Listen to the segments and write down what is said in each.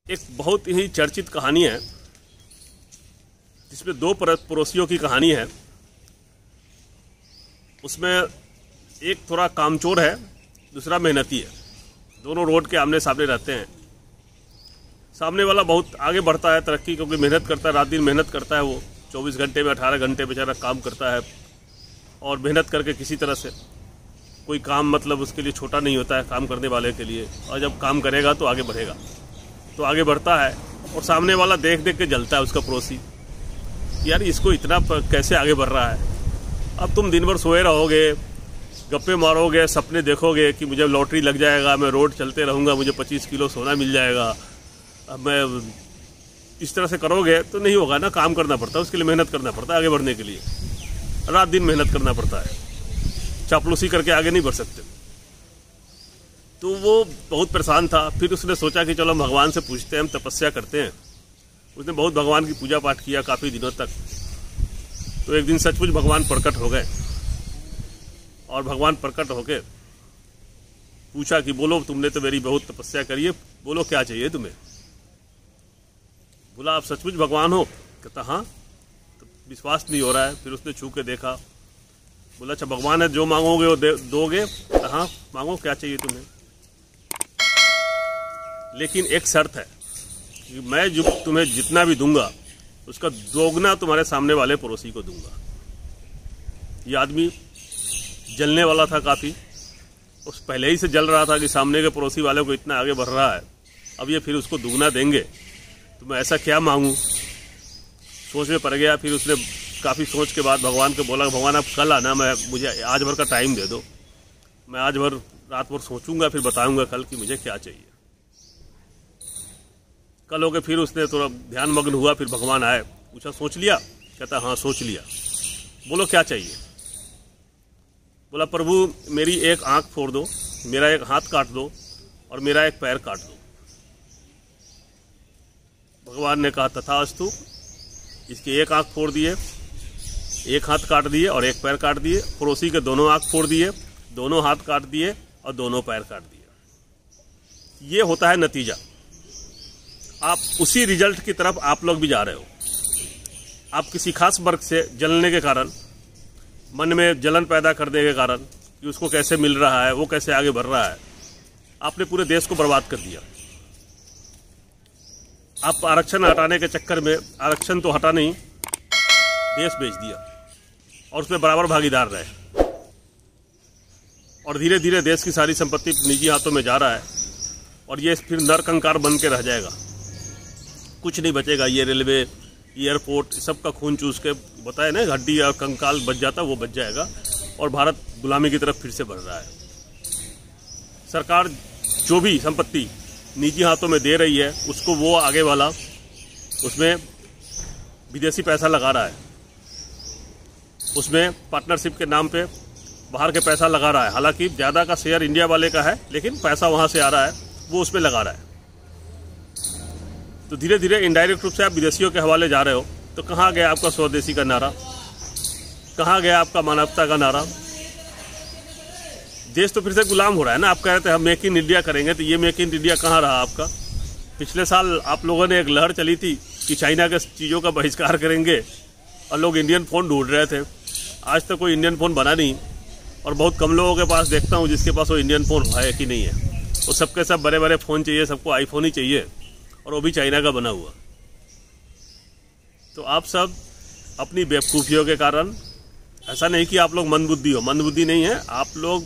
एक बहुत ही चर्चित कहानी है जिसमें दो पड़ोसियों की कहानी है। उसमें एक थोड़ा कामचोर है, दूसरा मेहनती है। दोनों रोड के आमने सामने रहते हैं। सामने वाला बहुत आगे बढ़ता है तरक्की, क्योंकि मेहनत करता है, रात दिन मेहनत करता है। वो 24 घंटे में 18 घंटे बेचारा काम करता है और मेहनत करके किसी तरह से कोई काम मतलब उसके लिए छोटा नहीं होता है काम करने वाले के लिए। और जब काम करेगा तो आगे बढ़ेगा, तो आगे बढ़ता है। और सामने वाला देख देख के जलता है, उसका पड़ोसी, यार इसको इतना कैसे आगे बढ़ रहा है। अब तुम दिन भर सोए रहोगे, गप्पे मारोगे, सपने देखोगे कि मुझे लॉटरी लग जाएगा, मैं रोड चलते रहूँगा, मुझे 25 किलो सोना मिल जाएगा। अब मैं इस तरह से करोगे तो नहीं होगा ना। काम करना पड़ता है, उसके लिए मेहनत करना पड़ता है। आगे बढ़ने के लिए रात दिन मेहनत करना पड़ता है। चापलूसी करके आगे नहीं बढ़ सकते। तो वो बहुत परेशान था। फिर उसने सोचा कि चलो हम भगवान से पूछते हैं, हम तपस्या करते हैं। उसने बहुत भगवान की पूजा पाठ किया काफ़ी दिनों तक। तो एक दिन सचमुच भगवान प्रकट हो गए और भगवान प्रकट होके पूछा कि बोलो, तुमने तो मेरी बहुत तपस्या करी है, बोलो क्या चाहिए तुम्हें। बोला आप सचमुच भगवान हो? कहता हाँ। तो विश्वास नहीं हो रहा है। फिर उसने छू के देखा। बोला अच्छा भगवान है, जो मांगोगे वो दोगे? कहता हाँ मांगो, क्या चाहिए तुम्हें। लेकिन एक शर्त है कि मैं जो तुम्हें जितना भी दूंगा उसका दोगुना तुम्हारे सामने वाले पड़ोसी को दूंगा। ये आदमी जलने वाला था काफ़ी। उस पहले ही से जल रहा था कि सामने के पड़ोसी वाले को इतना आगे बढ़ रहा है, अब ये फिर उसको दुगना देंगे तो मैं ऐसा क्या मांगूं। सोच में पड़ गया। फिर उसने काफ़ी सोच के बाद भगवान को बोला, भगवान आप कल आना, मुझे आज भर का टाइम दे दो, मैं आज भर रात भर सोचूंगा, फिर बताऊंगा कल कि मुझे क्या चाहिए। कल हो गए। फिर उसने थोड़ा ध्यान मग्न हुआ। फिर भगवान आए, पूछा सोच लिया? कहता हाँ सोच लिया। बोलो क्या चाहिए। बोला प्रभु मेरी एक आंख फोड़ दो, मेरा एक हाथ काट दो और मेरा एक पैर काट दो। भगवान ने कहा तथास्तु। इसकी एक आंख फोड़ दिए, एक हाथ काट दिए और एक पैर काट दिए। पड़ोसी के दोनों आंख फोड़ दिए, दोनों हाथ काट दिए और दोनों पैर काट दिए। ये होता है नतीजा। आप उसी रिजल्ट की तरफ आप लोग भी जा रहे हो। आप किसी खास वर्ग से जलने के कारण, मन में जलन पैदा करने के कारण कि उसको कैसे मिल रहा है, वो कैसे आगे बढ़ रहा है, आपने पूरे देश को बर्बाद कर दिया। आप आरक्षण हटाने के चक्कर में आरक्षण तो हटा नहीं, देश बेच दिया और उसमें बराबर भागीदार रहे। और धीरे धीरे देश की सारी संपत्ति निजी हाथों में जा रहा है और ये फिर नरकंकाल बन के रह जाएगा। कुछ नहीं बचेगा। ये रेलवे, एयरपोर्ट, सबका खून चूस के बताए ना, हड्डी और कंकाल बच जाता, वो बच जाएगा और भारत गुलामी की तरफ फिर से बढ़ रहा है। सरकार जो भी संपत्ति निजी हाथों में दे रही है उसको वो आगे वाला उसमें विदेशी पैसा लगा रहा है, उसमें पार्टनरशिप के नाम पे बाहर के पैसा लगा रहा है। हालांकि ज़्यादा का शेयर इंडिया वाले का है, लेकिन पैसा वहाँ से आ रहा है, वो उसमें लगा रहा है। तो धीरे धीरे इनडायरेक्ट रूप से आप विदेशियों के हवाले जा रहे हो। तो कहाँ गया आपका स्वदेशी का नारा, कहाँ गया आपका मानवता का नारा। देश तो फिर से गुलाम हो रहा है ना। आप कह रहे थे हम मेक इन इंडिया करेंगे, तो ये मेक इन इंडिया कहाँ रहा आपका। पिछले साल आप लोगों ने एक लहर चली थी कि चाइना के चीज़ों का बहिष्कार करेंगे और लोग इंडियन फ़ोन ढूंढ रहे थे। आज तक कोई इंडियन फ़ोन बना नहीं और बहुत कम लोगों के पास देखता हूँ जिसके पास वो इंडियन फ़ोन है कि नहीं है। वो सबके सब बड़े बड़े फ़ोन चाहिए, सबको आईफोन ही चाहिए और वो भी चाइना का बना हुआ। तो आप सब अपनी बेवकूफ़ियों के कारण, ऐसा नहीं कि आप लोग मंदबुद्धि हो, मंदबुद्धि नहीं है, आप लोग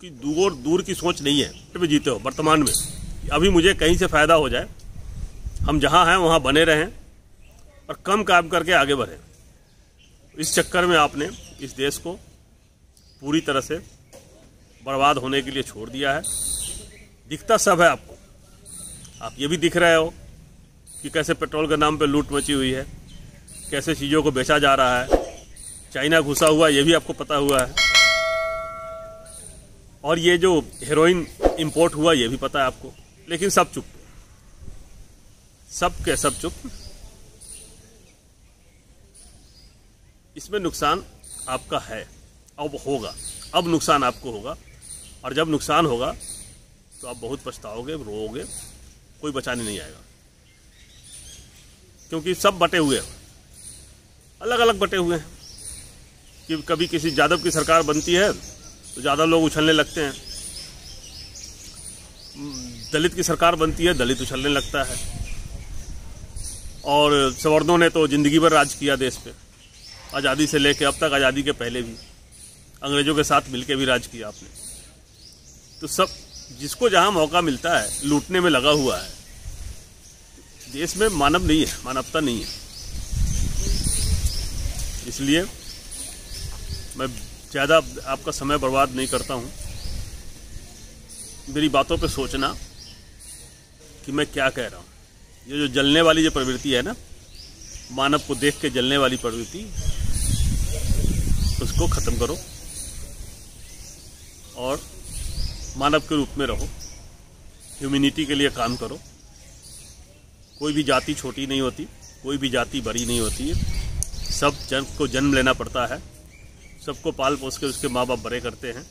की दूर की सोच नहीं है। भी जीते हो वर्तमान में, अभी मुझे कहीं से फ़ायदा हो जाए, हम जहाँ हैं वहाँ बने रहें और कम काम करके आगे बढ़ें। इस चक्कर में आपने इस देश को पूरी तरह से बर्बाद होने के लिए छोड़ दिया है। दिखता सब है आपको। आप ये भी दिख रहे हो कि कैसे पेट्रोल के नाम पे लूट मची हुई है, कैसे चीज़ों को बेचा जा रहा है, चाइना घुसा हुआ ये भी आपको पता हुआ है, और ये जो हेरोइन इंपोर्ट हुआ ये भी पता है आपको। लेकिन सब चुप, सब के सब चुप। इसमें नुकसान आपका है, अब होगा, अब नुकसान आपको होगा। और जब नुकसान होगा तो आप बहुत पछताओगे, रोओगे, कोई बचाने नहीं आएगा। क्योंकि सब बटे हुए हैं, अलग अलग बटे हुए हैं कि कभी किसी यादव की सरकार बनती है तो ज़्यादा लोग उछलने लगते हैं, दलित की सरकार बनती है दलित उछलने लगता है, और सवर्णों ने तो ज़िंदगी भर राज किया देश पे, आज़ादी से लेके अब तक, आज़ादी के पहले भी अंग्रेज़ों के साथ मिलके भी राज किया आपने। तो सब जिसको जहाँ मौका मिलता है लूटने में लगा हुआ है। देश में मानव नहीं है, मानवता नहीं है। इसलिए मैं ज़्यादा आपका समय बर्बाद नहीं करता हूँ। मेरी बातों पे सोचना कि मैं क्या कह रहा हूँ। ये जो जलने वाली जो प्रवृत्ति है ना, मानव को देख के जलने वाली प्रवृत्ति, उसको ख़त्म करो और मानव के रूप में रहो, ह्यूमैनिटी के लिए काम करो। कोई भी जाति छोटी नहीं होती, कोई भी जाति बड़ी नहीं होती है। सब जन को जन्म लेना पड़ता है, सबको पाल पोस के उसके माँ बाप बड़े करते हैं।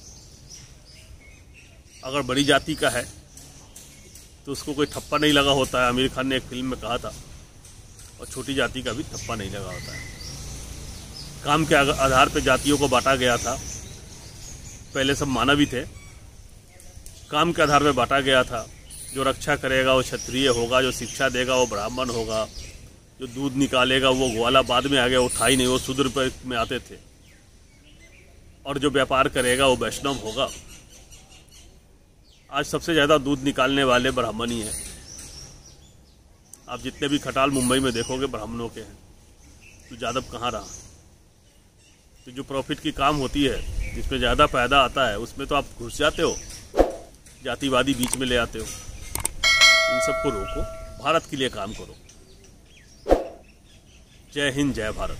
अगर बड़ी जाति का है तो उसको कोई ठप्पा नहीं लगा होता है, आमिर खान ने एक फिल्म में कहा था, और छोटी जाति का भी ठप्पा नहीं लगा होता है। काम के आधार पर जातियों को बांटा गया था, पहले सब मानव ही थे, काम के आधार पर बांटा गया था। जो रक्षा करेगा वो क्षत्रिय होगा, जो शिक्षा देगा वो ब्राह्मण होगा, जो दूध निकालेगा वो ग्वाला, बाद में आ गया, वो था ही नहीं, वो शूद्र पर में आते थे, और जो व्यापार करेगा वो वैष्णव होगा। आज सबसे ज़्यादा दूध निकालने वाले ब्राह्मण ही हैं। आप जितने भी खटाल मुंबई में देखोगे ब्राह्मणों के हैं, तो यादव कहाँ रहा। तो जो प्रॉफिट की काम होती है, जिसमें ज़्यादा फायदा आता है, उसमें तो आप घुस जाते हो, जातिवादी बीच में ले आते हो। इन सबको रोको, भारत के लिए काम करो। जय हिंद, जय भारत।